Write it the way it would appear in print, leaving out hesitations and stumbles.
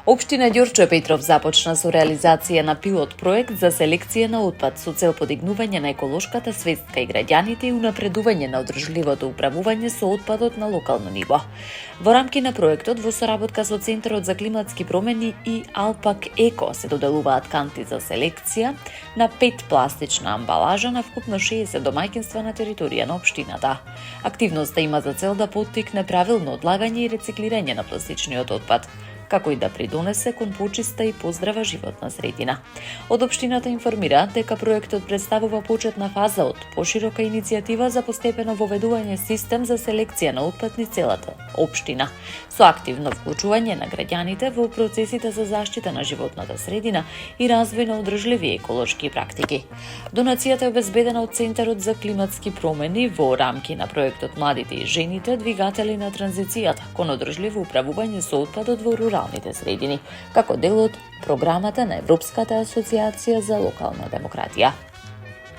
Општина Ѓорче Петров започна со реализација на пилот проект за селекција на отпад со цел подигнување на еколошката свест кај граѓаните и унапредување на одржливото управување со отпадот на локално ниво. Во рамки на проектот, во соработка со Центарот за климатски промени и Алпак Еко се доделуваат канти за селекција на 5 пластична амбалажа на вкупно 60 домаќинства на територија на општината. Активноста има за цел да поттикне правилно одлагање и рециклирање на пластичниот отпад, како и да придонесе кон почиста и поздрава животна средина. Од општината информира дека проектот представува почетна фаза од поширока иницијатива за постепено воведување систем за селекција на отпад низ целата општина, со активно вклучување на граѓаните во процесите за заштита на животната средина и развој на одржливи еколошки практики. Донацијата е обезбедена од Центарот за климатски промени во рамки на проектот Младите и жените, двигатели на транзицијата кон одржливо управување со отпадот во руралните средини, како дел од програмата на Европската асоциација за локална демократија.